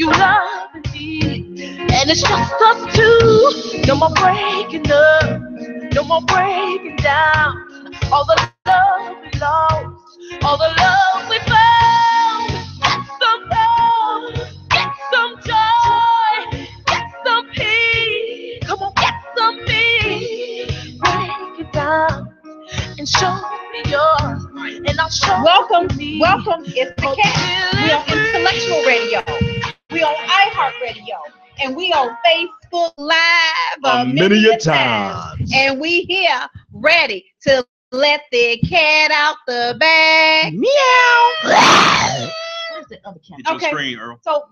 You love me, and it's just us two. No more breaking up, no more breaking down. All the love we lost, all the love we found. Get some love, get some joy, get some peace. Come on, get some peace. Break it down and show me yours, and I'll show you. Welcome. It's the cat. We on Intellectual Radio. We on iHeartRadio. And we on Facebook Live a many times. And we here ready to let the cat out the bag. Meow. Where's the other cat? Get your screen, Earl. So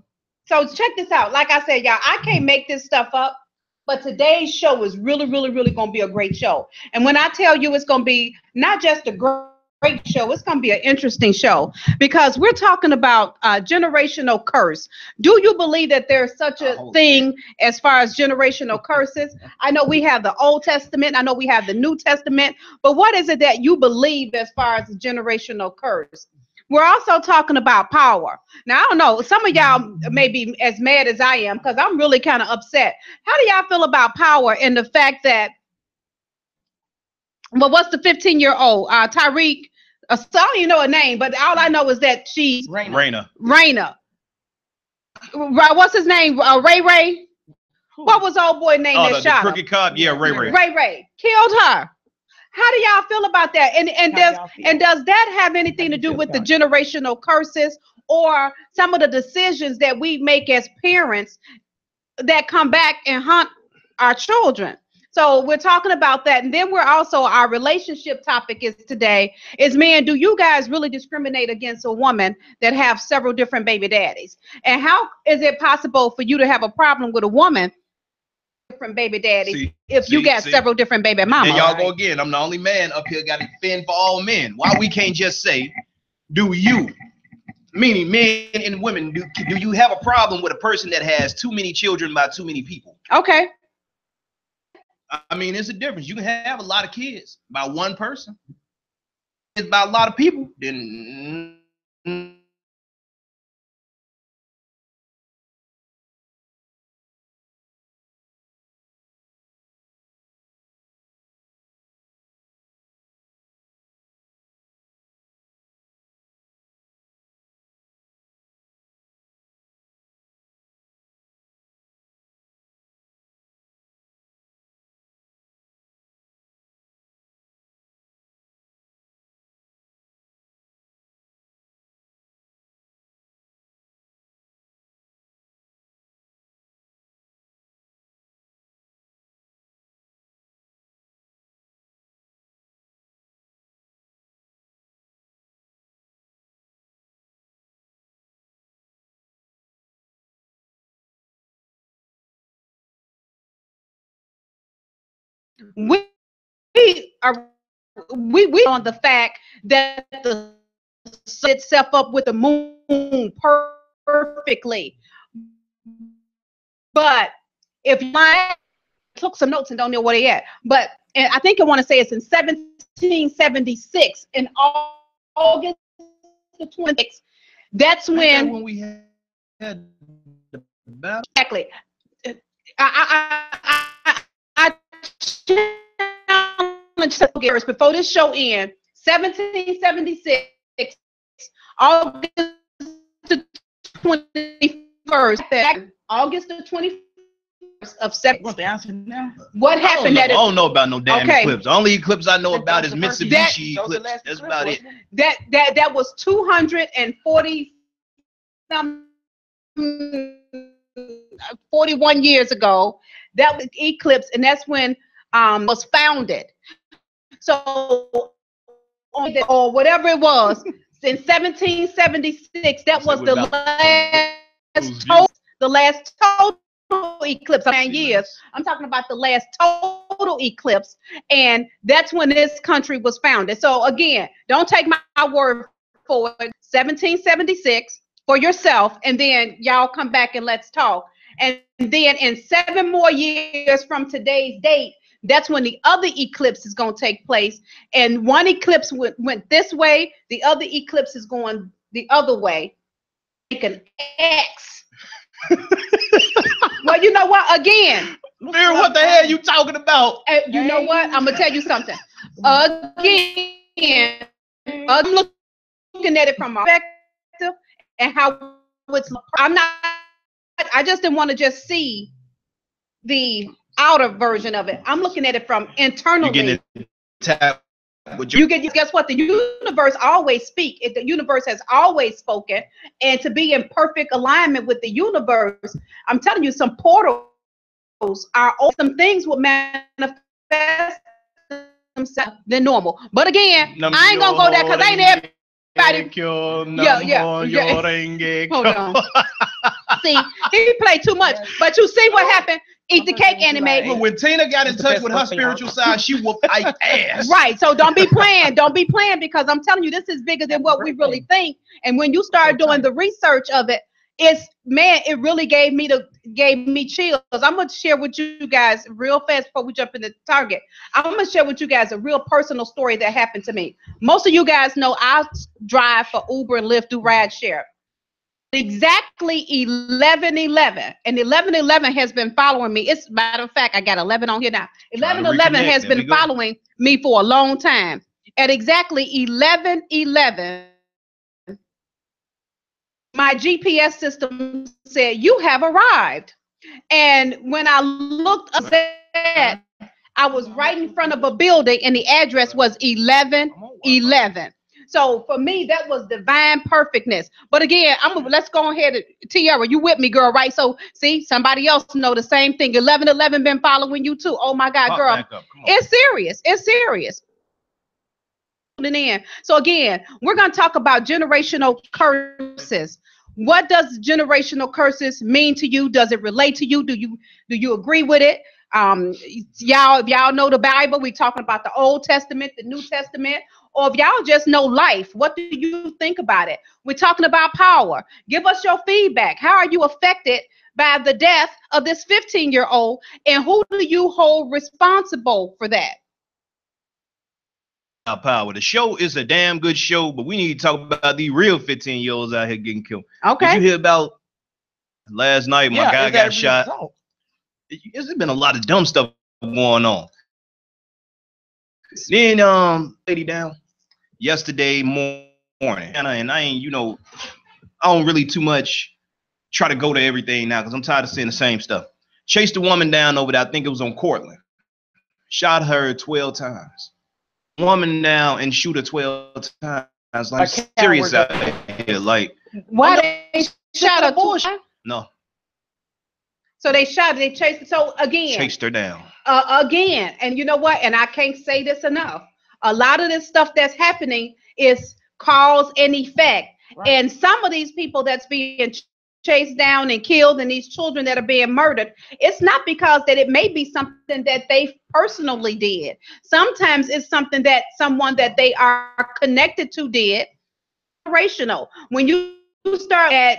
check this out. Like I said, y'all, I can't make this stuff up. But today's show is really going to be a great show. And when I tell you it's going to be not just a great show, it's going to be an interesting show because we're talking about generational curse. Do you believe that there's such a thing as far as generational curses? I know we have the Old Testament. I know we have the New Testament. But what is it that you believe as far as the generational curse? We're also talking about power. Now, I don't know. Some of y'all may be as mad as I am because I'm really kind of upset. How do y'all feel about power and the fact that, well, what's the 15-year-old? Tyreek, I don't even know her name, but all I know is that she's Raina. What's his name? Ray? What was old boy name that shot her? Crooked cop? Yeah, Ray. Ray. Killed her. How do y'all feel about that? And does that have anything to do with the generational curses or some of the decisions that we make as parents that come back and haunt our children? So we're talking about that. And then we're also, our relationship topic is today is, man, do you guys really discriminate against a woman that have several different baby daddies? And how is it possible for you to have a problem with a woman different baby daddies if you got several different baby mamas? There y'all go again. I'm the only man up here got to fend for all men. Why we can't just say, do you, meaning men and women, do you have a problem with a person that has too many children by too many people? Okay. I mean, it's a difference. You can have a lot of kids by one person. It's by a lot of people. Then We on the fact that the sun itself up with the moon perfectly. But if I took some notes and don't know where they at, but and I think I want to say it's in 1776 in August the 26th. That's when we had the battle. Exactly. I challenge before this show ends, 1776, August the 21st, August the 21st of 7. Want the answer now? What happened? I don't know about no damn eclipse. The only eclipse I know about is Mitsubishi eclipse. That's about it. That was 240 41 years ago. That was eclipse, and that's when was founded. So or whatever it was in 1776, that was the last total eclipse of 9 years. I'm talking about the last total eclipse, and that's when this country was founded. So again, don't take my word for it. 1776 for yourself, and then y'all come back and let's talk. And then in 7 more years from today's date, that's when the other eclipse is going to take place. And one eclipse went this way, the other eclipse is going the other way. Make an X Well, you know what? Again, Vera, what the hell you talking about? you know what? I'm gonna tell you something. Again, I'm looking at it from my perspective and how it's. I'm not. I just didn't want to just see the outer version of it. I'm looking at it from internally. You getting tapped with your. You get, guess what? The universe always speaks. The universe has always spoken, and to be in perfect alignment with the universe, I'm telling you, some portals are open. Some things will manifest themselves than normal. But again, I ain't gonna go there because ain't everybody. Hold on. See, he played too much. But you see what happened? Eat the cake anime. When Tina got in touch with her spiritual side, she whooped Ike's ass. Right. So don't be playing. Don't be playing, because I'm telling you, this is bigger than what we really think. And when you start doing the research of it, it really gave me chills. I'm gonna share with you guys real fast before we jump into Target. I'm gonna share with you guys a real personal story that happened to me. Most of you guys know I drive for Uber and Lyft through rideshare. Exactly 11:11, and 11:11 has been following me. It's matter of fact, I got 11 on here now. 11:11 has been following me for a long time. At exactly 11:11, my GPS system said, "You have arrived." And when I looked up, I was right in front of a building, and the address was 11:11. So for me, that was divine perfectness. But again, let's go ahead. Tiara, you with me, girl, right? So see, somebody else know the same thing. 11:11 been following you too. Oh my God, girl, it's serious. It's serious. So again, we're gonna talk about generational curses. What does generational curses mean to you? Does it relate to you? Do you agree with it? Y'all know the Bible. We're talking about the Old Testament, the New Testament. Or if y'all just know life, what do you think about it? We're talking about power. Give us your feedback. How are you affected by the death of this 15-year-old? And who do you hold responsible for that? Power. The show is a damn good show, but we need to talk about these real 15-year-olds out here getting killed. Okay. Did you hear about last night? My guy got shot. There's been a lot of dumb stuff going on. Then lady down yesterday morning, and I ain't, I don't really too much try to go to everything now because I'm tired of seeing the same stuff. Chased a woman down over there, I think it was on Cortland. Shot her 12 times. Woman down and shoot her 12 times. Like serious out here. Like why they shot her twice? No. So they chased. So again, chased her down. Again, and you know what? And I can't say this enough. A lot of this stuff that's happening is cause and effect. Right. And some of these people that's being chased down and killed, and these children that are being murdered, it's not because that it may be something that they personally did. Sometimes it's something that someone that they are connected to did. Generational. When you start at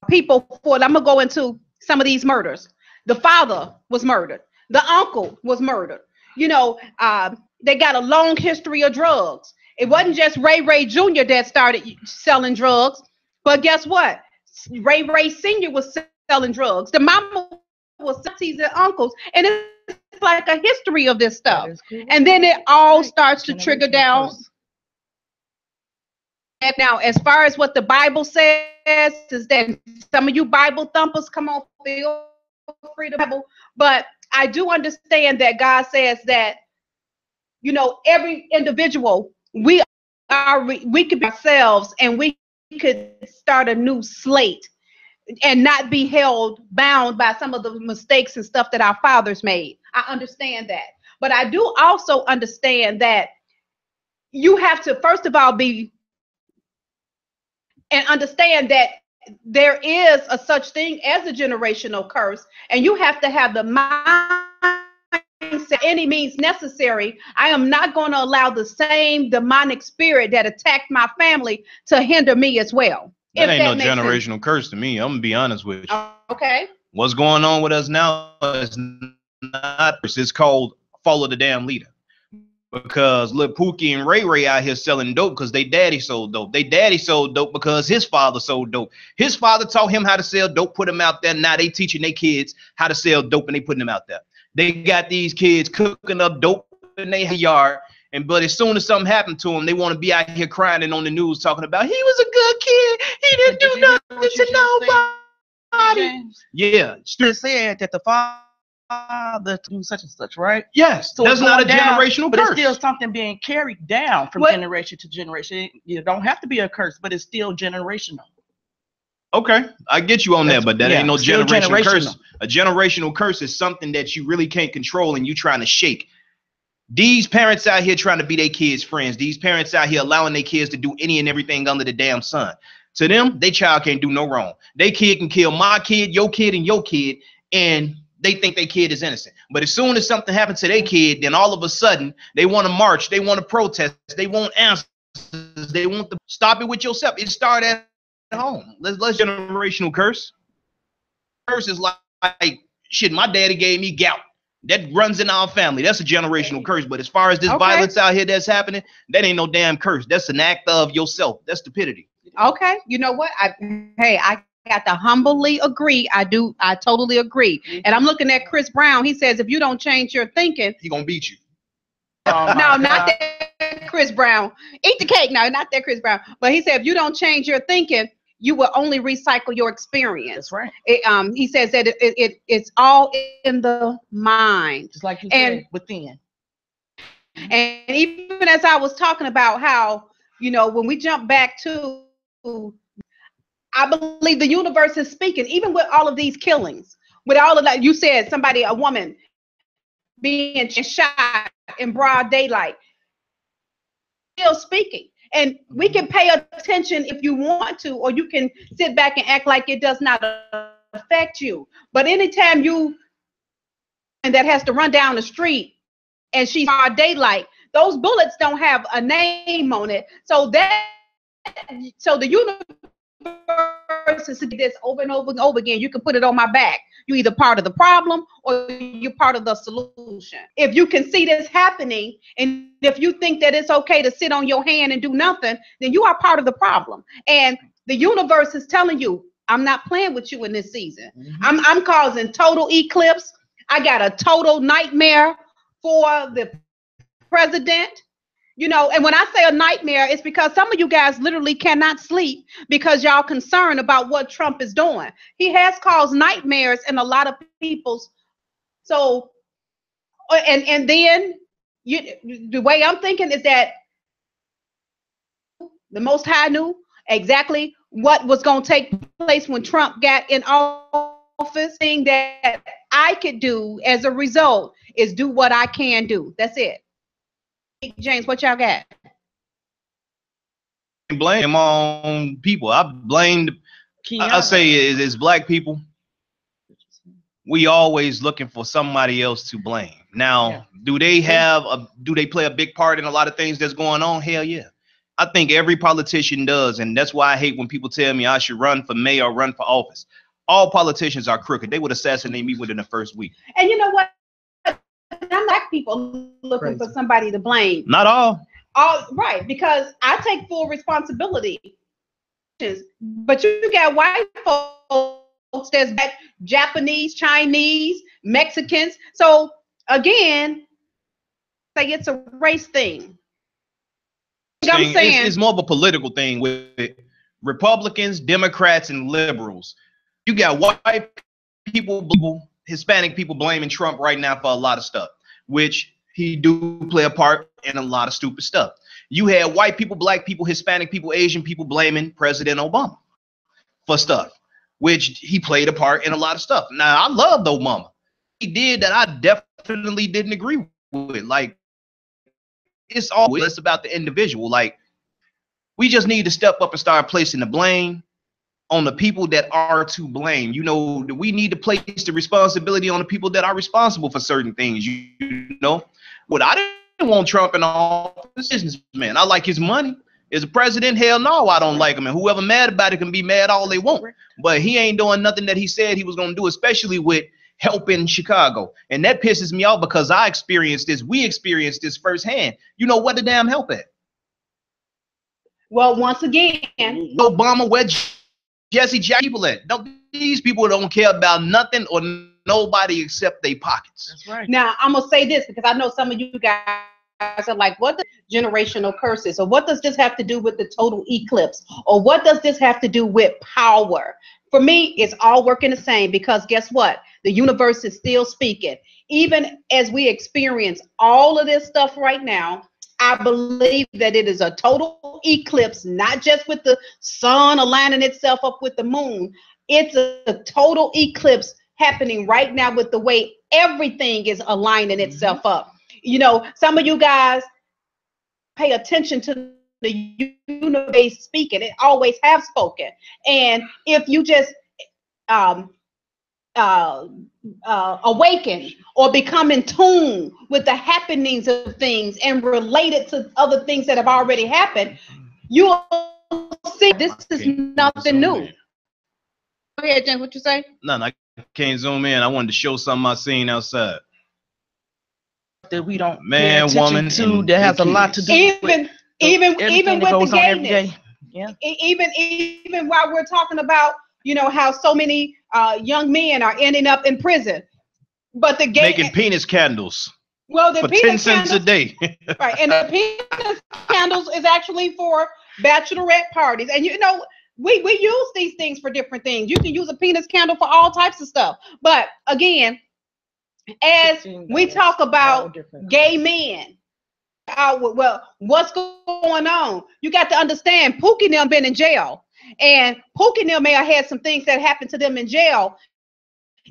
people for, I'm gonna go into some of these murders. The father was murdered. The uncle was murdered. They got a long history of drugs. It wasn't just Ray Jr. that started selling drugs, but guess what? Ray Sr. was selling drugs. The mama was aunties and uncles, and it's like a history of this stuff. And then it all starts to trigger down. And now, as far as what the Bible says, is that some of you Bible thumpers, come on, feel free to Bible, but I do understand that God says that, every individual, we could be ourselves, and we could start a new slate and not be bound by some of the mistakes and stuff that our fathers made. I understand that. But I do also understand that you have to, first of all, be and understand that there is a such thing as a generational curse, and you have to have the mindset, any means necessary. I am not going to allow the same demonic spirit that attacked my family to hinder me as well. That ain't no generational curse to me. I'm gonna be honest with you. Okay. What's going on with us now is not. It's called follow the damn leader. Because look, Pookie and Ray Ray out here selling dope because they daddy sold dope. They daddy sold dope because his father sold dope. His father taught him how to sell dope, put him out there. Now they teaching their kids how to sell dope and they putting them out there. They got these kids cooking up dope in their yard. But as soon as something happened to him, they want to be out here crying and on the news talking about he was a good kid. He didn't do nothing to nobody. Yeah. Still said that the father do such and such, right? Yes, so that's not a generational but curse. It's still something being carried down from generation to generation. You don't have to be a curse, but it's still generational. Okay, I get you on that, but that ain't no generational curse. A generational curse is something that you really can't control and you trying to shake. These parents out here trying to be their kids' friends. These parents out here allowing their kids to do any and everything under the damn sun. To them, their child can't do no wrong. Their kid can kill my kid, and your kid, and they think their kid is innocent. But as soon as something happens to their kid, then all of a sudden they want to march, they want to protest, they want answers, they want to stop it with yourself. It started at home. Let's generational curse. Curse is like shit. My daddy gave me gout. That runs in our family. That's a generational curse. But as far as this violence out here that's happening, that ain't no damn curse. That's an act of yourself. That's stupidity. Okay, you know what? I got to humbly agree. I totally agree. And I'm looking at Chris Brown. He says, if you don't change your thinking, he gonna beat you. No, not that Chris Brown. Eat the cake. No, not that Chris Brown. But he said, if you don't change your thinking, you will only recycle your experience. That's right. He says that it's all in the mind. Just like you said, within. And even as I was talking about how, when we jump back to, I believe the universe is speaking, even with all of these killings, with all of that. You said a woman being shot in broad daylight, still speaking. And we can pay attention if you want to, or you can sit back and act like it does not affect you. But anytime that has to run down the street and she's broad daylight, those bullets don't have a name on it. So the universe is this over and over and over again. You can put it on my back. You're either part of the problem or you're part of the solution. If you can see this happening, and if you think that it's okay to sit on your hand and do nothing, then you are part of the problem. And the universe is telling you, I'm not playing with you in this season. Mm-hmm. I'm causing total eclipse. I got a total nightmare for the president. And when I say a nightmare, it's because some of you guys literally cannot sleep because y'all concerned about what Trump is doing. He has caused nightmares in a lot of people's. So, and then the way I'm thinking is that the Most High knew exactly what was going to take place when Trump got in office. Thing that I could do as a result is do what I can do. That's it. James, what y'all got? Blame on people. I blamed. I say it's black people. We always looking for somebody else to blame. Now, do they play a big part in a lot of things that's going on? Hell yeah. I think every politician does, and that's why I hate when people tell me I should run for mayor or run for office. All politicians are crooked. They would assassinate me within the first week. And you know what? I'm black people looking for somebody to blame. Not all. All right, because I take full responsibility. But you got white folks that's back, Japanese, Chinese, Mexicans. So again, say it's a race thing. I'm saying it's more of a political thing with Republicans, Democrats, and liberals. You got white people, Hispanic people blaming Trump right now for a lot of stuff, which he do play a part in a lot of stupid stuff. You had white people, black people, Hispanic people, Asian people blaming President Obama for stuff, which he played a part in a lot of stuff. Now, I loved Obama. He did that I definitely didn't agree with. Like, it's always about the individual. Like, we just need to step up and start placing the blame on the people that are to blame. We need to place the responsibility on the people that are responsible for certain things. What I didn't want Trump in office, businessman. I like his money. As a president, hell no, I don't like him. And whoever mad about it can be mad all they want. But he ain't doing nothing that he said he was going to do, especially with help in Chicago. And that pisses me off because I experienced this. We experienced this firsthand. You know what the damn help at? Well, once again, Obama, where Jesse Jack people at? These people don't care about nothing or nobody except their pockets. That's right. Now, I'm going to say this because I know some of you guys are like, what the generational curses? Or what does this have to do with the total eclipse? Or what does this have to do with power? For me, it's all working the same because guess what? The universe is still speaking. Even as we experience all of this stuff right now, I believe that it is a total eclipse, not just with the sun aligning itself up with the moon. It's a total eclipse happening right now with the way everything is aligning itself up. You know, some of you guys pay attention to the universe speaking. It always have spoken. And if you just awaken or become in tune with the happenings of things and relate it to other things that have already happened, you will see this is nothing new. Go ahead, Jen, what you say? Nothing. I can't zoom in. I wanted to show something I seen outside. That we don't man, pay attention woman, to that has a lot to do even with the gayness. Yeah. Even while we're talking about, you know, how so many young men are ending up in prison, but the making penis candles. Well, the for penis 10 cents a day. Right, and the penis candles is actually for bachelorette parties, and you know we use these things for different things. You can use a penis candle for all types of stuff, but again, as we talk about gay men, well, what's going on? You got to understand, Pookie and them been in jail, and Pookie and them may have had some things that happened to them in jail,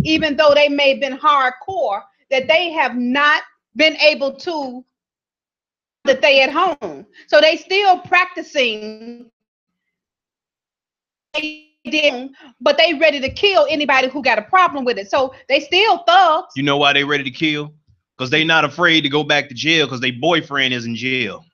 even though they may have been hardcore, that they have not been able to, that they at home. So they still practicing, but they ready to kill anybody who got a problem with it. So they still thugs. You know why they ready to kill? Because they not afraid to go back to jail because their boyfriend is in jail.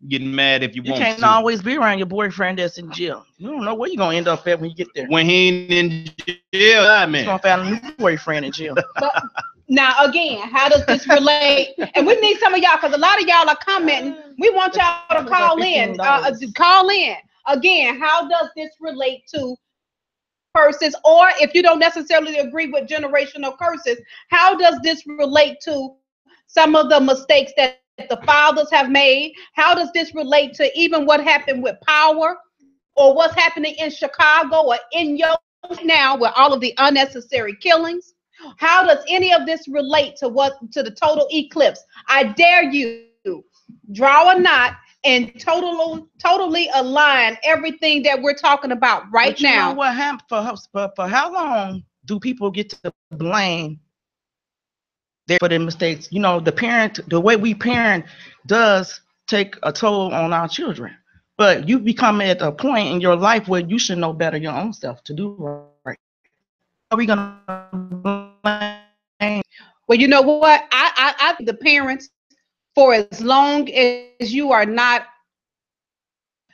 Getting mad if you want to. You can't always be around your boyfriend that's in jail. You don't know where you're going to end up at when you get there. When he ain't in jail, I mean. You're going to find a new boyfriend in jail. But now, again, how does this relate? And we need some of y'all, because a lot of y'all are commenting. We want y'all to call in. Call in. Again, how does this relate to curses? Or if you don't necessarily agree with generational curses, how does this relate to some of the mistakes that the fathers have made? How does this relate to even what happened with power, or what's happening in Chicago or in your now with all of the unnecessary killings? How does any of this relate to the total eclipse? I dare you draw a knot and totally align everything that we're talking about right now. You know what happened for how long do people get to blame for their mistakes? You know, the way we parent does take a toll on our children. But you become at a point in your life where you should know better your own self to do right. Are we gonna blame? Well, you know what? I the parents, for as long as you are not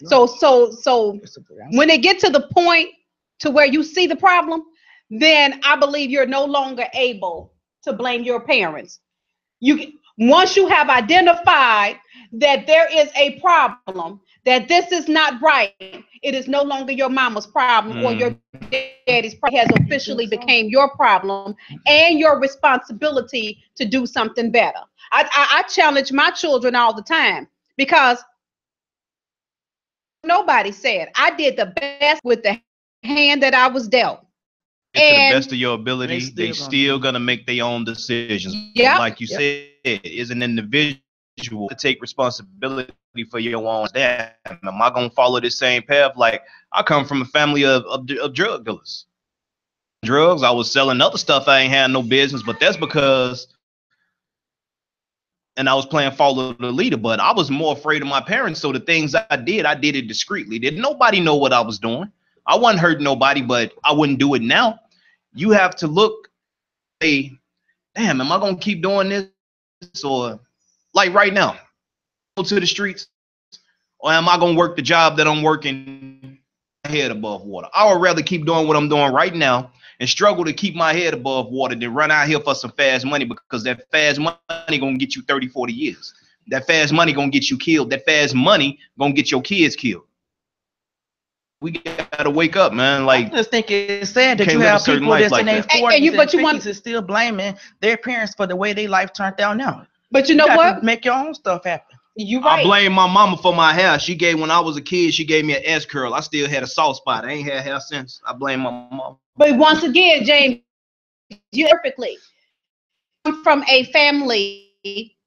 so when it gets to the point to where you see the problem, then I believe you're no longer able to blame your parents. Once you have identified that there is a problem, that this is not right, it is no longer your mama's problem or your daddy's problem. It has officially became your problem and your responsibility to do something better. I challenge my children all the time, because nobody said I did the best with the hand that I was dealt. To the best of your ability, they still gonna make their own decisions. Yeah, like you said, is an individual to take responsibility for your own. Damn, am I gonna follow the same path? Like, I come from a family of drug dealers. Drugs, I was selling other stuff I ain't had no business, but that's because, and I was playing follow the leader, but I was more afraid of my parents. So the things I did it discreetly. Didn't nobody know what I was doing. I wasn't hurting nobody, but I wouldn't do it now. You have to look, say, damn, am I gonna keep doing this? Or like right now, go to the streets, or am I gonna work the job that I'm working head above water? I would rather keep doing what I'm doing right now and struggle to keep my head above water than run out here for some fast money, because that fast money gonna get you 30, 40 years. That fast money gonna get you killed. That fast money gonna get your kids killed. We gotta wake up, man. Like, I just think it's sad that can't you live a have certain people life that's like in their that. 40s and but you 50s want- is still blaming their parents for the way their life turned out now. But you know got what? to make your own stuff happen. You right. I blame my mama for my hair. She gave, when I was a kid, she gave me an S curl. I still had a soft spot. I ain't had hair since. I blame my mama. But once again, James, you perfectly come from a family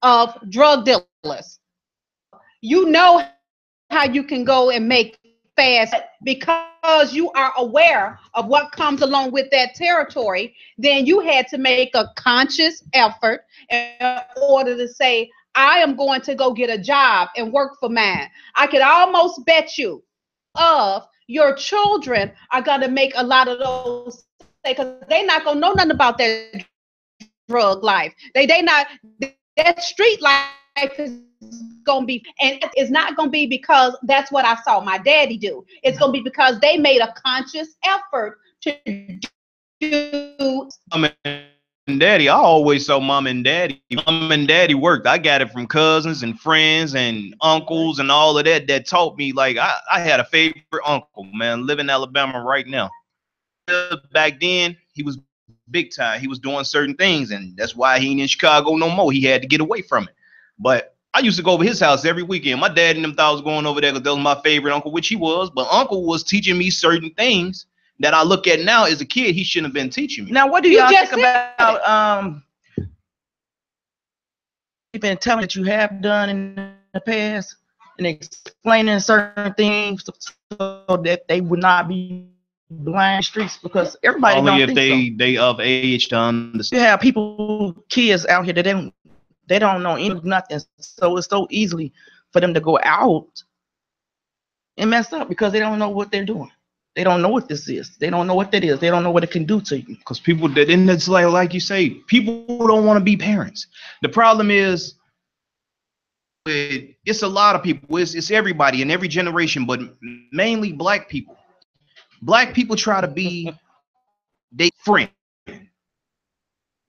of drug dealers. You know how you can go and make fast because you are aware of what comes along with that territory. Then you had to make a conscious effort in order to say, I am going to go get a job and work for mine. I could almost bet you of your children are going to make a lot of those, because they're not going to know nothing about that drug life. They not, that street life is going to be, and it's not going to be because that's what I saw my daddy do. It's going to be because they made a conscious effort to do. Mom and daddy, I always saw mom and daddy. Mom and daddy worked. I got it from cousins and friends and uncles and all of that taught me. Like, I had a favorite uncle, man, live in Alabama right now. Back then, he was big time. He was doing certain things, and that's why he ain't in Chicago no more. He had to get away from it. But I used to go over his house every weekend. My dad and them thought I was going over there because that was my favorite uncle, which he was. But uncle was teaching me certain things that I look at now as a kid. He shouldn't have been teaching me. Now, what do y'all think about you've been telling that you have done in the past and explaining certain things so that they would not be blind streets, because everybody Only don't if think they of age to so. understand. You have people, kids out here that they don't know nothing, so it's so easily for them to go out and mess up because they don't know what they're doing. They don't know what this is. They don't know what that is. They don't know what it can do to you. Because people that, and it's like you say, people don't want to be parents. The problem is, it's a lot of people. It's everybody in every generation, but mainly black people. Black people try to be their friend.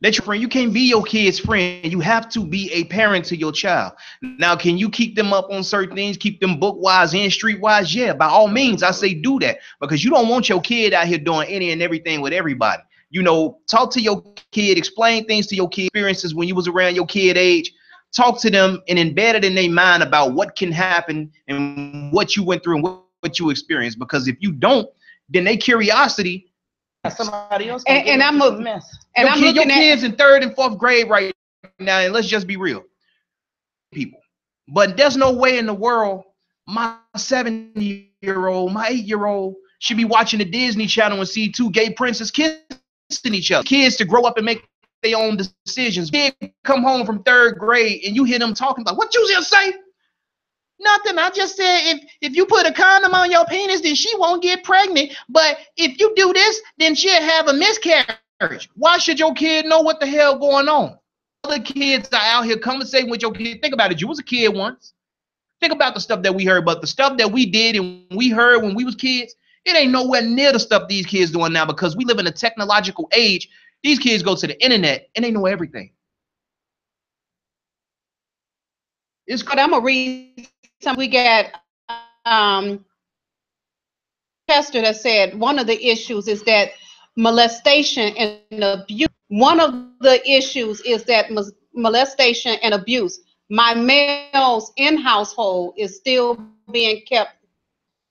That's your friend. You can't be your kid's friend. You have to be a parent to your child. Now, can you keep them up on certain things, keep them book-wise and street-wise? Yeah, by all means, I say do that, because you don't want your kid out here doing any and everything with everybody. You know, talk to your kid, explain things to your kid, experiences when you was around your kid age. Talk to them and embed it in their mind about what can happen and what you went through and what you experienced. Because if you don't, then their curiosity. Somebody else And I'm a mess. And I'm your looking at kids in 3rd and 4th grade right now, and let's just be real, people. But there's no way in the world my 7-year-old, my 8-year-old should be watching the Disney Channel and see 2 gay princes kissing each other. Kids to grow up and make their own decisions. Kids come home from 3rd grade and you hear them talking about, what you just say? Nothing. I just said if you put a condom on your penis, then she won't get pregnant. But if you do this, then she'll have a miscarriage. Why should your kid know what the hell going on? Other kids are out here conversating with your kid. Think about it. You was a kid once. Think about the stuff that we heard, but the stuff that we did and we heard when we was kids, it ain't nowhere near the stuff these kids doing now, because we live in a technological age. These kids go to the internet and they know everything. It's good. I'm gonna read some. We got Chester that said one of the issues is that molestation and abuse. One of the issues is that molestation and abuse. My male's in household is still being kept.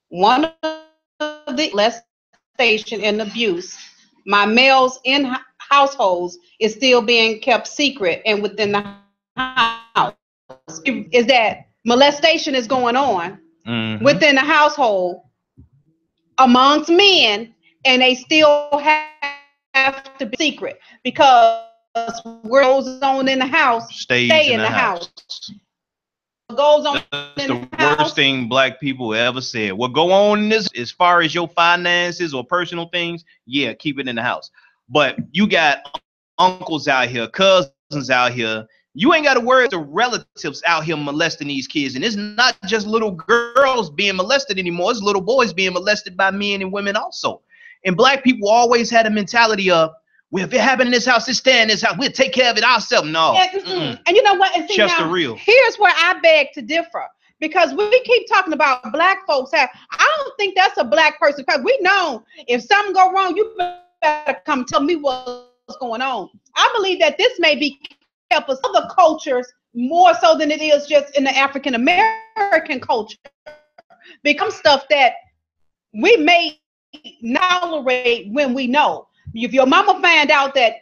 One of the molestation and abuse. My male's in households is still being kept secret and within the house. Is that molestation is going on within the household amongst men, and they still have to be secret because what goes on in the house stay in the house. What goes on That's in the house, worst thing black people ever said. What go on in this, as far as your finances or personal things, yeah, keep it in the house. But you got uncles out here, cousins out here. You ain't got to worry the relatives out here molesting these kids. And it's not just little girls being molested anymore. It's little boys being molested by men and women also. And black people always had a mentality of, well, if it happened in this house, it stay in this house. We'll take care of it ourselves. No. And you know what? And see, Just now, the real. here's where I beg to differ. Because we keep talking about black folks. I don't think that's a black person. Because we know if something go wrong, you better come tell me what's going on. I believe that this may be kept as other cultures more so than it is just in the African American culture. Become stuff that we may tolerate when we know. If your mama find out that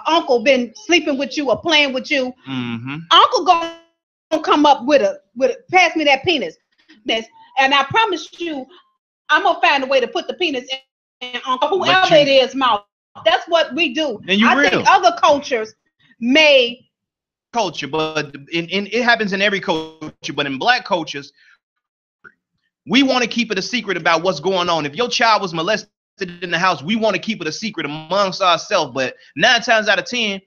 uncle been sleeping with you or playing with you, uncle gonna come up with a pass me that penis. And I promise you, I'm gonna find a way to put the penis in uncle, whoever it is, mouth. That's what we do. I think other cultures may culture, but it happens in every culture, but in black cultures, we want to keep it a secret about what's going on. If your child was molested in the house, we want to keep it a secret amongst ourselves. But 9 times out of 10,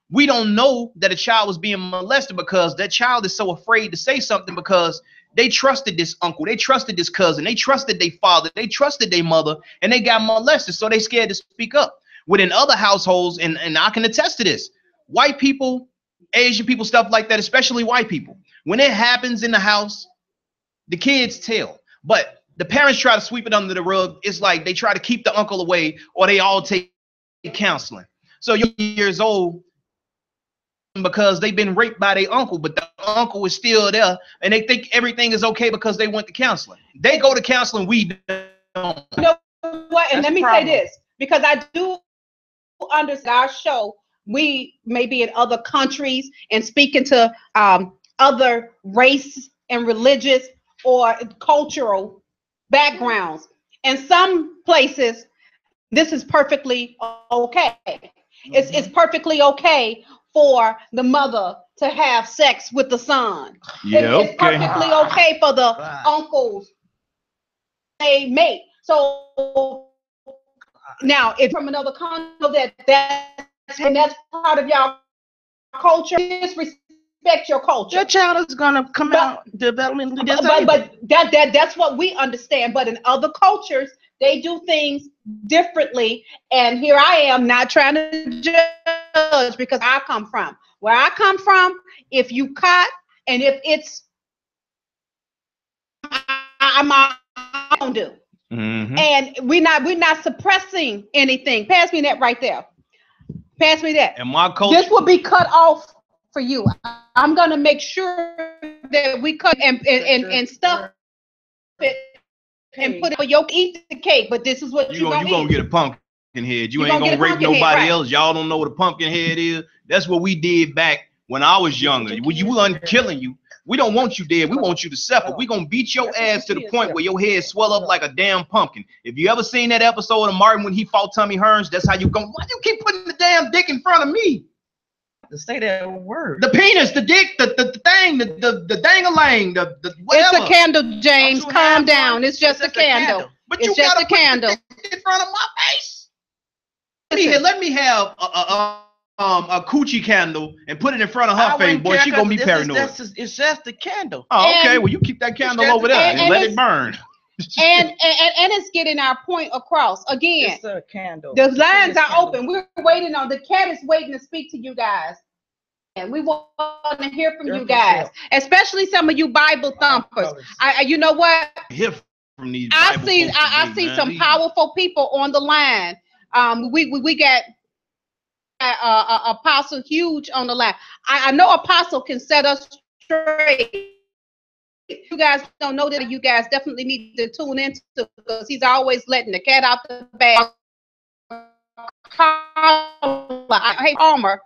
we don't know that a child was being molested because that child is so afraid to say something because they trusted this uncle, they trusted this cousin, they trusted their father, they trusted their mother, and they got molested, so they scared to speak up. Within other households, and I can attest to this, white people, Asian people, stuff like that, especially white people, when it happens in the house, the kids tell. But the parents try to sweep it under the rug. It's like they try to keep the uncle away, or they all take counseling. So you're years old because they've been raped by their uncle, but the uncle is still there, and they think everything is okay because they went to counseling. They go to counseling, we don't. You know what? And let me say this, because I do understand our show. We may be in other countries and speaking to other race and religious or cultural backgrounds. In some places, this is perfectly okay. It's perfectly okay for the mother to have sex with the son. It's perfectly okay for the uncles they mate. So now, if from another country that's part of y'all culture, disrespect your culture. Your child is gonna come out developmentally disabled. But that's what we understand. But in other cultures, they do things differently. And here I am not trying to judge because I come from. Where I come from, if you caught and if it's I don't do. And we're not suppressing anything. Pass me that right there. Pass me that. And my culture, this will be cut off for you. I'm gonna make sure that we cut and stuff it and put it for your eat the cake. But this is what you're gonna get a pumpkin head. You ain't gonna rape nobody else. Y'all don't know what a pumpkin head is. That's what we did back when I was younger. We weren't killing you. We don't want you dead. We want you to suffer. We're going to beat your ass to the point where your head swell up like a damn pumpkin. If you ever seen that episode of Martin when he fought Tommy Hearns, that's how you go. Why you keep putting the damn dick in front of me? To say that word. The penis, the dick, the thing, the dang-a-lang, the whatever. It's a candle, James. Calm down. It's just a candle. But you just a candle. In front of my face. Let me have a coochie candle and put it in front of her face, boy. She gonna be paranoid. It's just a candle. Oh, okay. Well, you keep that candle over there and let it burn. and it's getting our point across. Again, it's a candle. The lines are open. We're waiting on the cat is waiting to speak to you guys. And we want to hear from you guys, especially some of you Bible thumpers. You know what? Hear from these. I see some powerful people on the line. We got Apostle Huge on the line. I know Apostle can set us straight. You guys don't know that. You guys definitely need to tune into because he's always letting the cat out the bag. Hey, Palmer,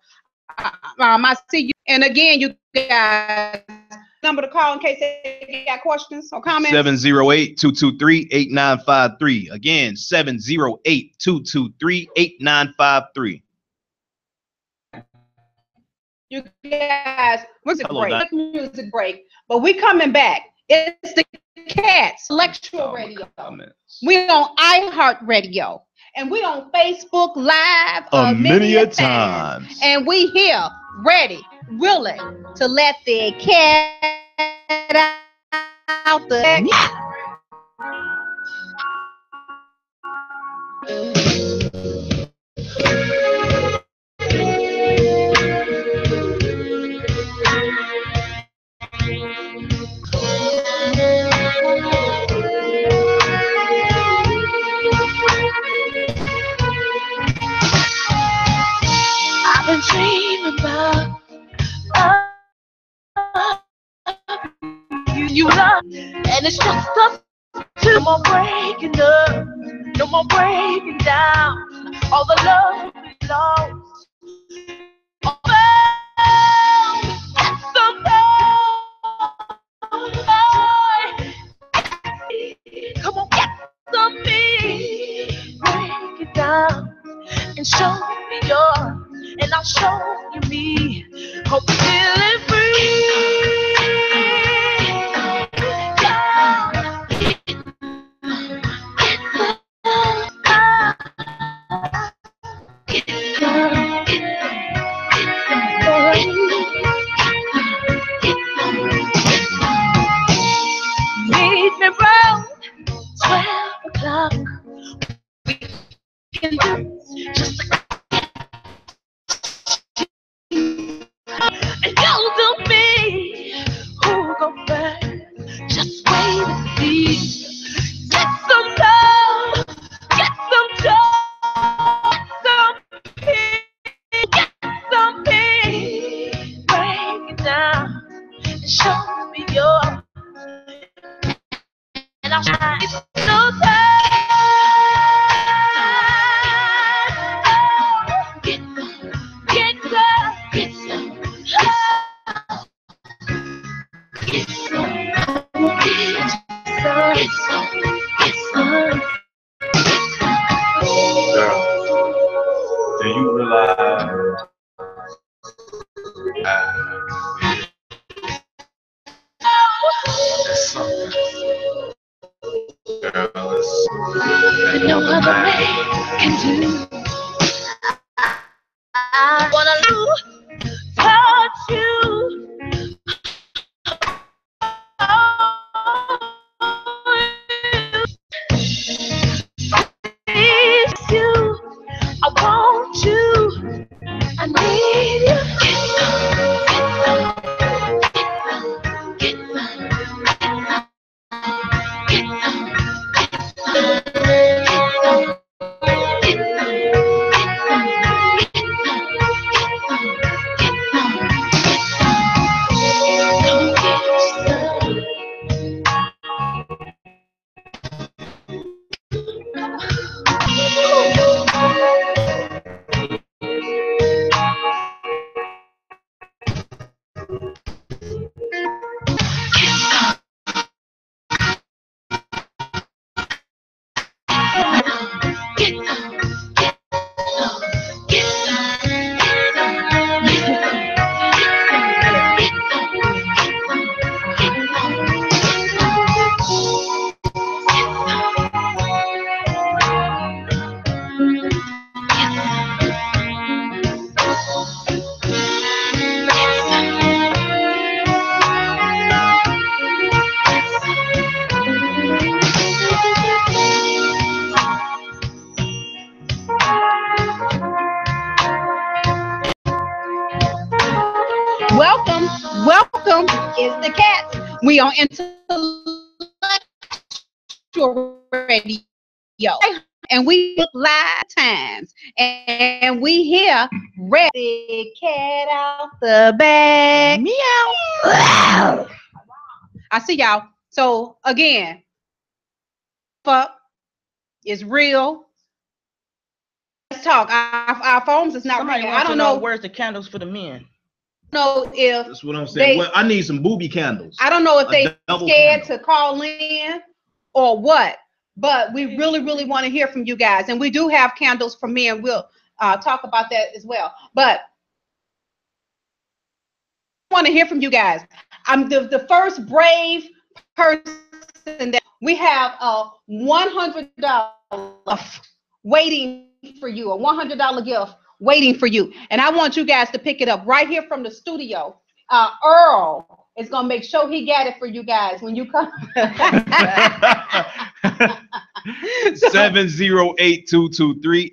I see you. And again, you guys, number to call in case you got questions or comments. 708-223-8953. Again, 708-223-8953. You guys, music break, but we coming back. It's the Cats Intellectual Radio. We on iHeartRadio, and we on Facebook Live many a times. And we here, ready, willing to let the cat out the And it's just us two. No more breaking up, no more breaking down. All the love we lost. All get some more. Come on, get some me. Break it down and show me your, and I'll show you me. Hope you're feeling free. Meet me round 12 o'clock. We can do just and you to me who go first. Just wait and see. Get some love, get some joy, some peace, get some peace. Break it down and show me your, and I'll shine so tight. Get some, get some, get some. Get some, get some, get some. Girl, do you realize there's something, girl, it's That no other man can do. I wanna touch you. It's you. I want you. I need you. Get some, get some, Welcome. It's the cats. We on Intellectual Radio. And we look live times. And we here ready cat out the bag. Meow. Wow. I see y'all. So again, fuck is real. Let's talk. Our phones is not Somebody ringing. wants I don't to know. where's the candles for the men. Know if That's what I'm saying. they, Well, I need some booby candles. I don't know if they double scared candle. to call in or what, but we really want to hear from you guys, and we do have candles for men. We'll talk about that as well. But I want to hear from you guys. I'm the first brave person that we have a $100 waiting for you, a $100 gift waiting for you, and I want you guys to pick it up right here from the studio. Earl is gonna make sure he got it for you guys when you come.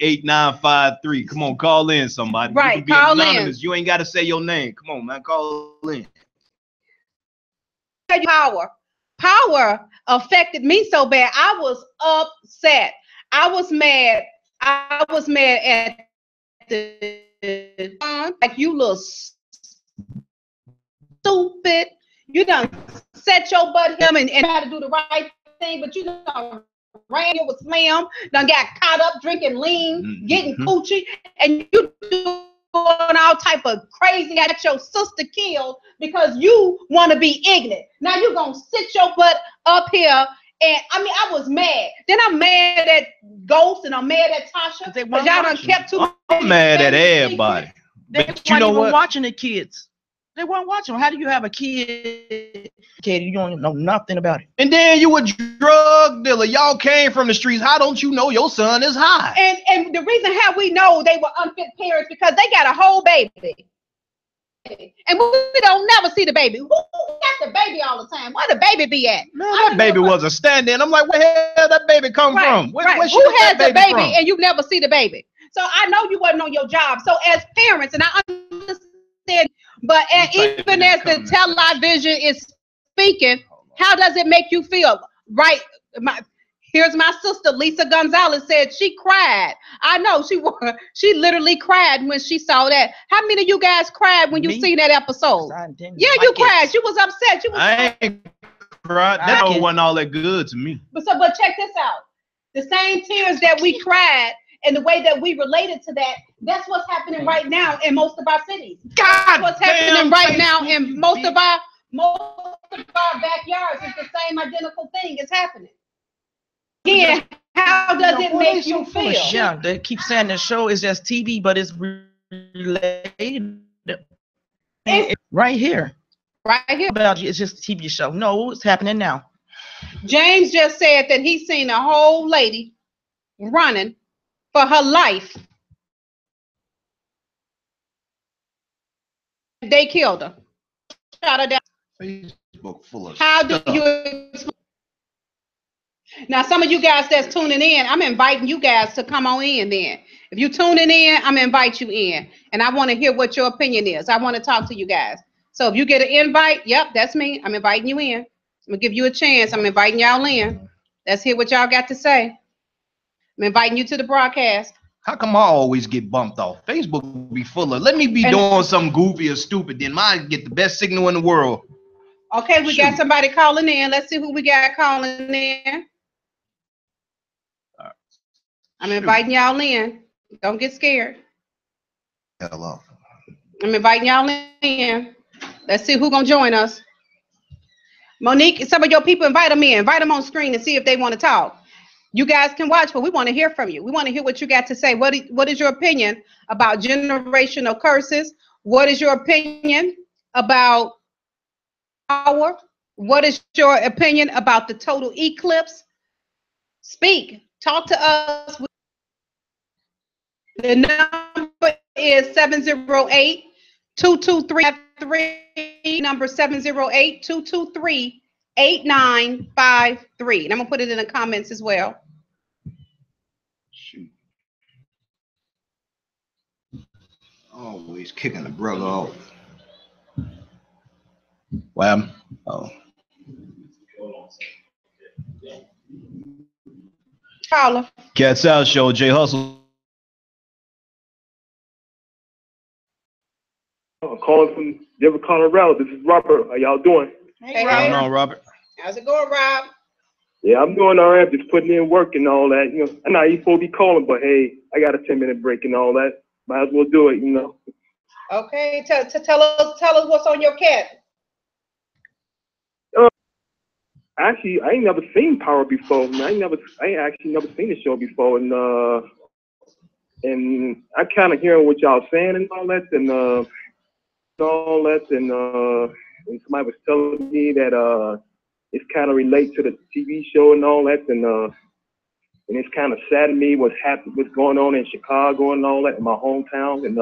708-223-8953. Come on, call in somebody. Right, You can be call anonymous. in. You ain't got to say your name. Come on, man, call in. Power affected me so bad. I was upset. I was mad at the like, you little stupid. You done set your butt him and try to do the right thing, but you done ran here with Slim, done got caught up drinking lean, getting coochie, and you doing all type of crazy, got your sister killed because you want to be ignorant. Now you gonna sit your butt up here. And I mean, I was mad. Then I'm mad at Ghost and I'm mad at Tasha because y'all done kept too. I'm mad at everybody. They But weren't you know even what? watching the kids. They weren't watching. How do you have a kid? Kid, you don't know nothing about it. And then you a drug dealer. Y'all came from the streets. How don't you know your son is high? And the reason how we know they were unfit parents because they got a whole baby. And we don't never see the baby. Who got the baby all the time? Where the baby be at? Man, that baby was a stand-in. I'm like, where the hell that baby come from? Where she Who get has that the baby from? and you never see the baby? So I know you wasn't on your job. So as parents, and I understand, but even as the television is speaking, how does it make you feel? Right. Here's my sister, Lisa Gonzalez, said she cried. I know she literally cried when she saw that. How many of you guys cried when you seen that episode? Yeah, you cried. She was upset. She was. I ain't cried. That wasn't all that good to me. But check this out. The same tears that we cried and the way that we related to that, that's what's happening right now in most of our cities. That's what's happening right now in most of our backyards. It's the same identical thing is happening. Again, how does it make you feel? Yeah, they keep saying the show is just TV, but it's related. Right here. Right here. About you, it's just a TV show. No, it's happening now. James just said that he's seen a whole lady running for her life. They killed her. Shot her down. Facebook full of How do you explain? Now, some of you guys that's tuning in, I'm inviting you guys to come on in then. If you're tuning in, I'm going to invite you in. And I want to hear what your opinion is. I want to talk to you guys. So if you get an invite, yep, that's me. I'm inviting you in. I'm going to give you a chance. I'm inviting y'all in. Let's hear what y'all got to say. I'm inviting you to the broadcast. How come I always get bumped off? Facebook be full of, let me be doing something goofy or stupid, then mine get the best signal in the world. Okay, we got somebody calling in. Let's see who we got calling in. I'm inviting y'all in. Don't get scared. Hello. I'm inviting y'all in. Let's see who's going to join us. Monique, some of your people, invite them in. Invite them on screen and see if they want to talk. You guys can watch, but we want to hear from you. We want to hear what you got to say. What is your opinion about generational curses? What is your opinion about power? What is your opinion about the total eclipse? Speak. Talk to us. The number is 708-223-3. Number 708-223-8953. And I'm going to put it in the comments as well. Shoot. Always kicking the brother off. Well, oh. Caller. Cats Out Show, J Hustle. I'm calling from Denver, Colorado. This is Robert. How y'all doing? Hey, What's going on, Robert? How's it going, Rob? Yeah, I'm doing all right. Just putting in work and all that. You know, I know you supposed to be calling, but hey, I got a 10-minute break and all that. Might as well do it, you know. Okay, tell us what's on your cat. Actually, I ain't never seen Power before. I ain't actually never seen the show before, and I kind of hearing what y'all saying and all that, and somebody was telling me that it's kind of relate to the TV show and all that, and it's kind of sad to me what's going on in Chicago and all that in my hometown, and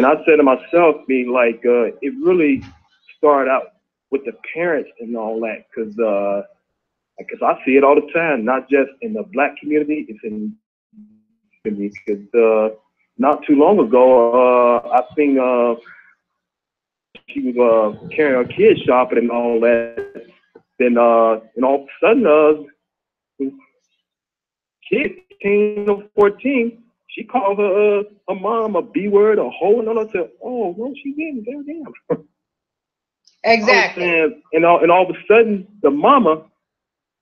I said to myself, it really started out with the parents and all that, because I see it all the time, not just in the Black community, it's in because not too long ago, I seen she was carrying her kids shopping and all that. Then and all of a sudden, kid came 14. She called her mom a B word, a hoe, and all that. Said, "Oh no, she didn't. Damn." Exactly. Saying, and all of a sudden, the mama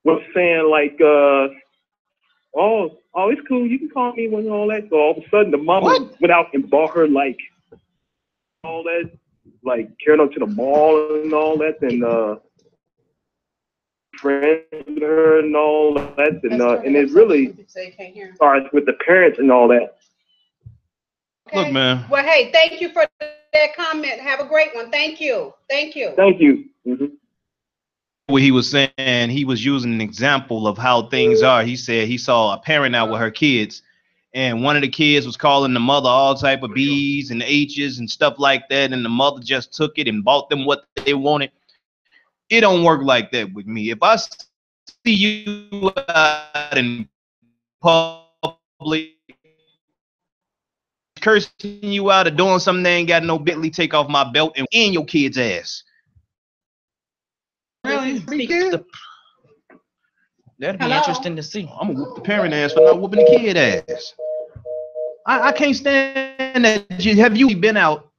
was saying like, oh, it's cool. You can call me when all that. So all of a sudden, the mama went out and bought her like all that, like carried her to the mall and all that, and friends with her and all that, and it really starts with the parents and all that. Okay. Look, man. Well, hey, thank you for that comment. Have a great one. Thank you. Thank you. Thank you. Mm-hmm. What he was saying, he was using an example of how things are. He said he saw a parent out with her kids, and one of the kids was calling the mother all type of B's and H's and stuff like that, and the mother just took it and bought them what they wanted. It don't work like that with me. If I see you out in public cursing you out or doing something they ain't got no Bentley, take off my belt and in your kid's ass. Really? That'd be interesting to see. I'm gonna whoop the parent ass for not whooping the kid ass. I can't stand that. Have you been out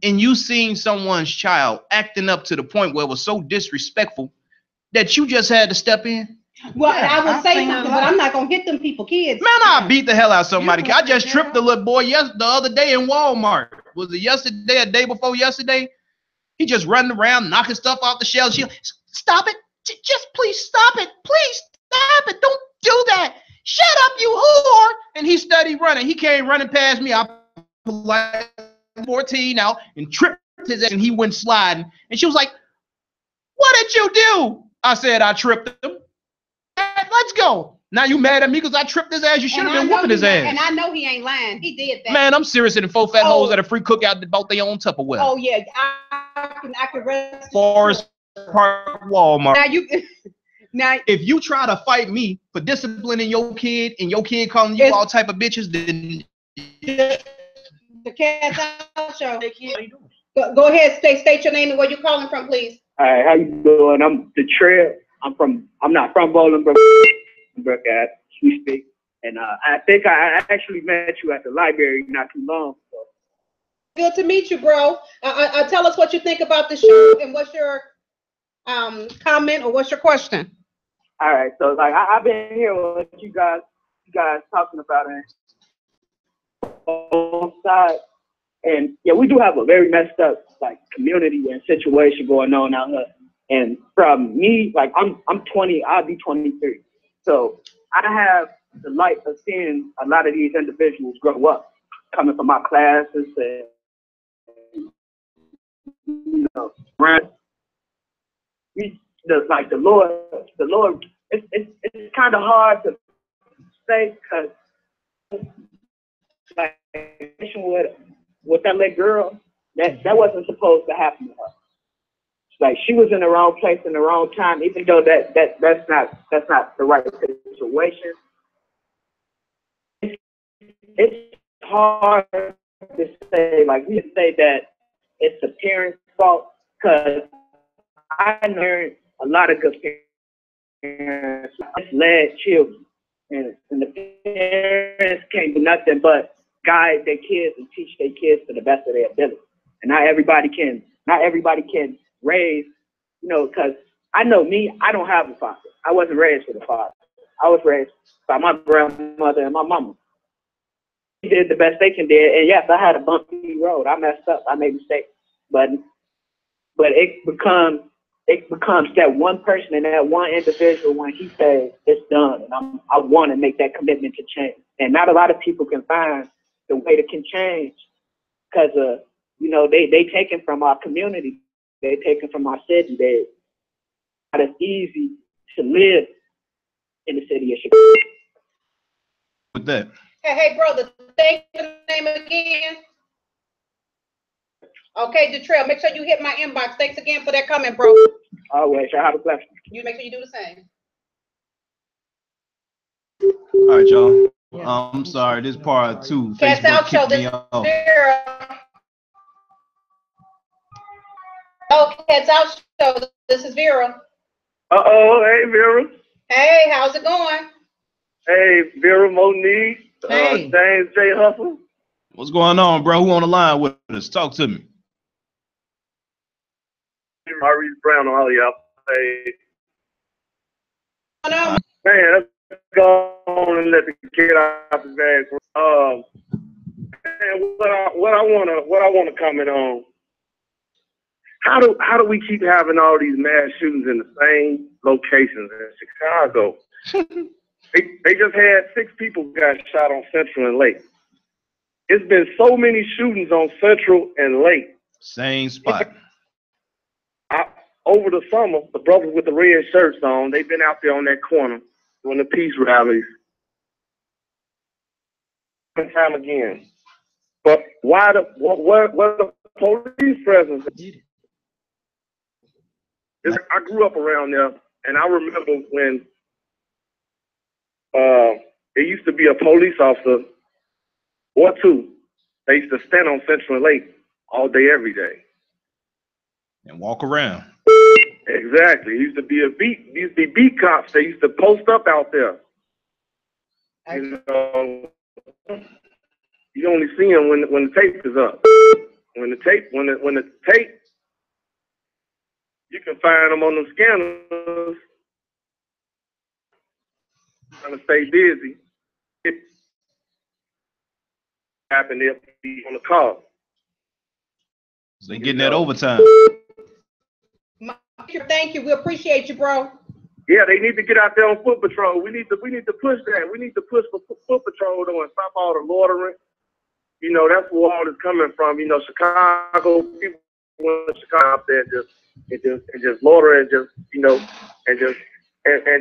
and you seen someone's child acting up to the point where it was so disrespectful that you just had to step in? Well, I would say something, but I'm not gonna hit them people kids. Man, I beat the hell out of somebody. I just tripped the little boy the other day in Walmart. Was it yesterday, a day before yesterday? He just running around, knocking stuff off the shelves. Stop it. Just please stop it. Please stop it. Don't do that. Shut up, you whore. And he started running. He came running past me. I put like 14 out and tripped his ass, and he went sliding. And she was like, what did you do? I said, I tripped him. Let's go. Now you mad at me because I tripped his ass. You should have been whooping his ass. And I know he ain't lying. He did that. Man, I'm serious than 4 fat hoes at a free cookout that bought their own Tupperware. Oh, yeah. I can rest. Forest Park, Walmart. Now, if you try to fight me for disciplining your kid and your kid calling you all type of bitches, then the Cat's Out Show. Go ahead, state your name and where you calling from, please. All right, how you doing? I'm Detroit. I'm not from Bolingbrook, as we speak. And I think I actually met you at the library not too long ago. Good to meet you, bro. Tell us what you think about the show and what's your comment or what's your question? All right, so like I've been here with you guys talking about it on side, and yeah, we do have a very messed up like community and situation going on out here. And from me, like I'm 20, I'll be 23, so I have the light of seeing a lot of these individuals grow up, coming from my classes and right. The Lord, it's kind of hard to say because like with that little girl, that wasn't supposed to happen to her. Like she was in the wrong place in the wrong time, even though that's not the right situation. It's hard to say, like we say that it's the parents' fault, because I learned a lot of good parents led children, and the parents can't do nothing but guide their kids and teach their kids to the best of their ability. And not everybody can raise, because I know me, I don't have a father. I wasn't raised with a father. I was raised by my grandmother and my mama. They did the best they can do, and yes, I had a bumpy road. I messed up. I made mistakes, but it becomes that one person and that one individual when he says it's done, and I want to make that commitment to change. And not a lot of people can find the way that can change, because they taken from our community, they taken from our city. It's easy to live in the city of Chicago. With that. Hey, brother, thank you for the name again. Okay, Detrell, make sure you hit my inbox. Thanks again for that comment, bro. Always. I have a blessing. You make sure you do the same. All right, y'all. I'm sorry. This part 2. Cat's Out Show. This is Vera. Oh, Cat's Out Show. This is Vera. Hey, Vera. Hey, how's it going? Hey, Vera Monique. Hey. James J. Hustle. What's going on, bro? Who on the line with us? Talk to me. Maurice Brown, all y'all. Hey. Man, let's go on and let the kid out the bag. Man, what I wanna comment on. How do we keep having all these mass shootings in the same locations in Chicago? they just had 6 people got shot on Central and Lake. It's been so many shootings on Central and Lake. Same spot. Over the summer, the brothers with the red shirts on, they've been out there on that corner doing the peace rallies. Time again. But why what the police presence? I grew up around there, and I remember when there used to be a police officer or 2. They used to stand on Central Lake all day, every day. And walk around. Exactly. It used to be beat cops. They used to post up out there. You know, you only see them when the tape is up. When the tape, you can find them on them scanners. Trying to stay busy. It happened, they'll be on the call. So they getting that overtime. Thank you. We appreciate you, bro. Yeah, they need to get out there on foot patrol. We need to push that. We need to push for foot patrol though and stop all the loitering. You know, that's where all is coming from. You know, Chicago people want Chicago out there and just loiter and just, you know, and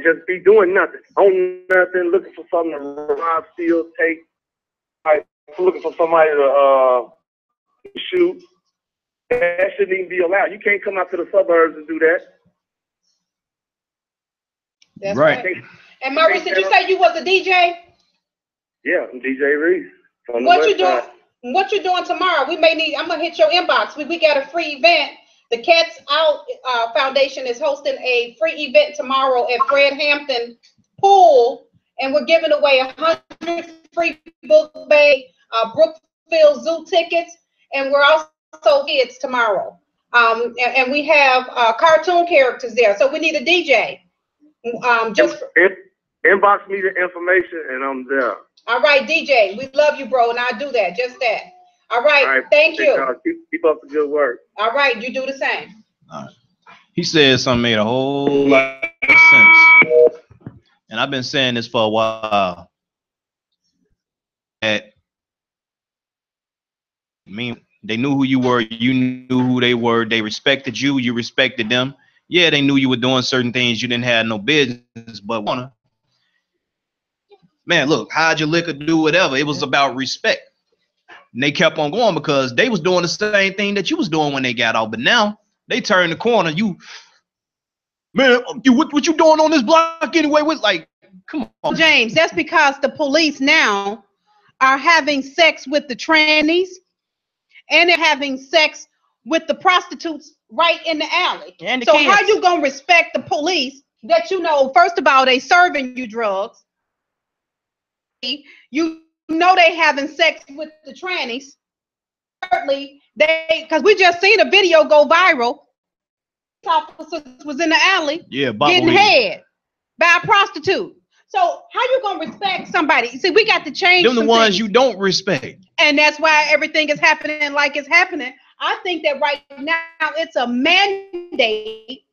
just be doing nothing. On nothing, looking for something to rob, steal, take, like looking for somebody to shoot. That shouldn't even be allowed. You can't come out to the suburbs and do that. That's right. And Maurice, did you say you was a DJ? Yeah, I'm DJ Reese. What you doing? What you doing tomorrow? We may need. I'm gonna hit your inbox. We got a free event. The Cats Out Foundation is hosting a free event tomorrow at Fred Hampton Pool, and we're giving away 100 free Book Bay Brookfield Zoo tickets, and we're also kids tomorrow. And we have cartoon characters there, so we need a DJ. Just inbox me the information, and I'm there. All right, DJ, we love you, bro, and I'll do that. Just that. All right, thank you. Keep up the good work. All right, you do the same. All right. He said something made a whole lot of sense, and I've been saying this for a while. That they knew who you were, you knew who they were, they respected you, you respected them. Yeah, they knew you were doing certain things you didn't have no business, but man, look, hide your liquor, do whatever. It was about respect. And they kept on going because they was doing the same thing that you was doing when they got out. But now they turned the corner. Man, what you doing on this block anyway? What's like, come on. James, that's because the police now are having sex with the trannies and they're having sex with the prostitutes right in the alley. And so kids. How you gonna respect the police that you know, first of all, they serving you drugs. You know they having sex with the trannies. Thirdly, because we just seen a video go viral. Officers was in the alley getting head by a prostitute. So how you gonna respect somebody? See, we got to change. Them the ones things. You don't respect. And that's why everything is happening like it's happening. I think that right now it's a mandate.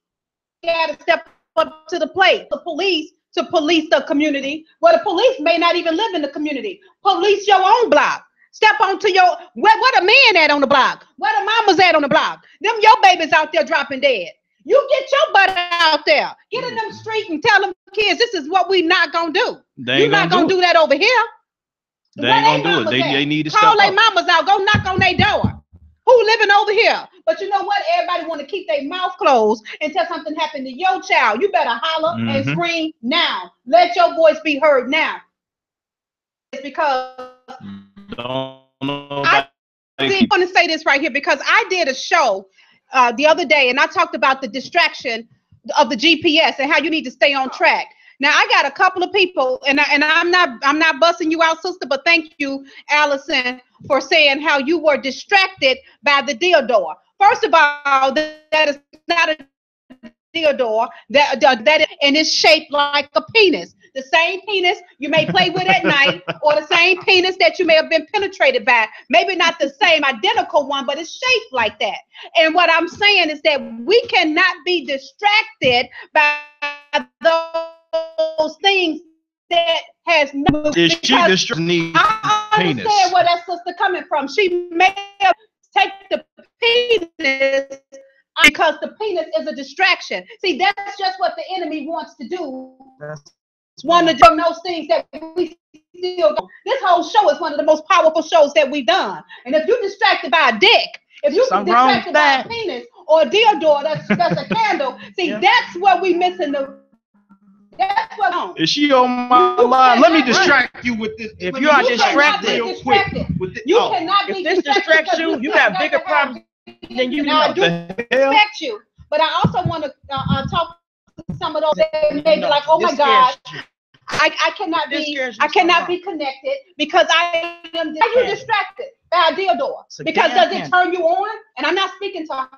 You got to step up to the plate. The police to police the community. Well, the police may not even live in the community. Police your own block. Step onto your where the men at on the block? Where the mamas at on the block? Them your babies out there dropping dead. You get your butt out there. Get in them streets and tell them kids this is what we not gonna do. You're not gonna do that over here. They ain't gonna do it. They need to step up. Call their mamas out. Go knock on their door. Who living over here? But you know what? Everybody want to keep their mouth closed until something happened to your child. You better holler and scream now. Let your voice be heard now. It's because I want to say this right here because I did a show the other day and I talked about the distraction of the GPS and how you need to stay on track. Now I got a couple of people, and I'm not busting you out, sister, but thank you, Allison, for saying how you were distracted by the dildo. First of all, that is not a dildo. And it's shaped like a penis. The same penis you may play with at night, or the same penis that you may have been penetrated by. Maybe not the same identical one, but it's shaped like that. And what I'm saying is that we cannot be distracted by those things that has no. Is she distracted? I understand Penis. where that sister coming from. She may have taken the penis because the penis is a distraction. See, that's just what the enemy wants to do. Want to do those things that we still do. This whole show is one of the most powerful shows that we've done. And if you're distracted by a dick, if you're distracted by a penis or a dildo that's a candle, see, that's what we missing the. That's what. Is she on my line? Let me distract you with this. If you are distracted, you cannot be if this distracts you, you got bigger problems than you know. I do respect you, but I also want to talk to some of those that may be like, oh my God, I cannot be connected because I am. Are you distracted by a dildo? Because does it turn you on? And I'm not speaking to her.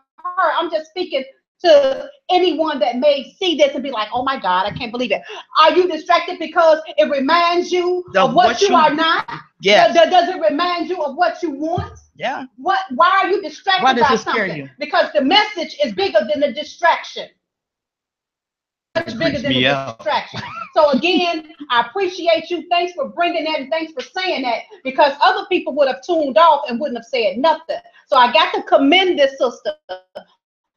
I'm just speaking to anyone that may see this and be like, oh my God, I can't believe it. Are you distracted because it reminds you of what you are not? Yes. Does it remind you of what you want? Yeah. Why are you distracted Why does by it scare something? you? Because the message is bigger than the distraction. Much bigger than the distraction. So again, I appreciate you. Thanks for bringing that and thanks for saying that, because other people would have tuned off and wouldn't have said nothing. So I got to commend this sister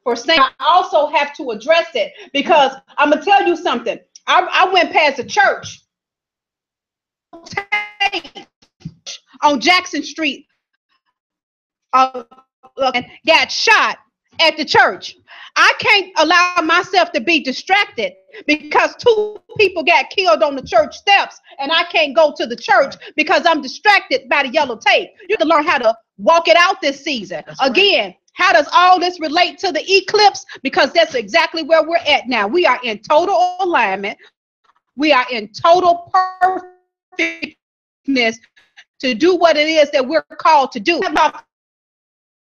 for saying. I also have to address it because I'm gonna tell you something. I went past a church on Jackson Street and got shot at the church. I can't allow myself to be distracted because 2 people got killed on the church steps and I can't go to the church because I'm distracted by the yellow tape. You can learn how to walk it out this season. Again, how does all this relate to the eclipse? Because that's exactly where we're at now. We are in total alignment. We are in total perfectness to do what it is that we're called to do.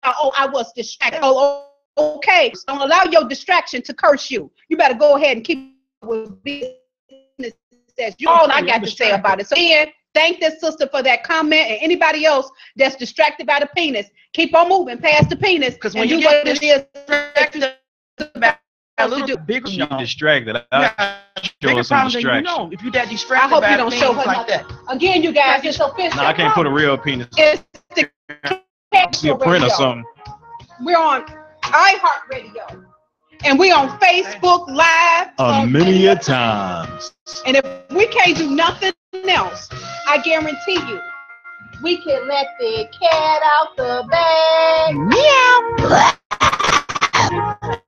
Oh, I was distracted. Oh, okay. Don't allow your distraction to curse you. You better go ahead and keep with business. That's all I got to say about it. So again, thank this sister for that comment, and anybody else that's distracted by the penis, keep on moving past the penis. Because when you get distracted about a little bigger, She's distracted. Bigger problems than you know. If you that distracted, I hope by you don't show her like nothing. that. Again, you guys, it's official. No, I can't put a real penis. It's the See a print or something. We're on iHeartRadio, and we're on Facebook Live. Many a times. And if we can't do nothing else, I guarantee you, we can let the cat out the bag. Meow.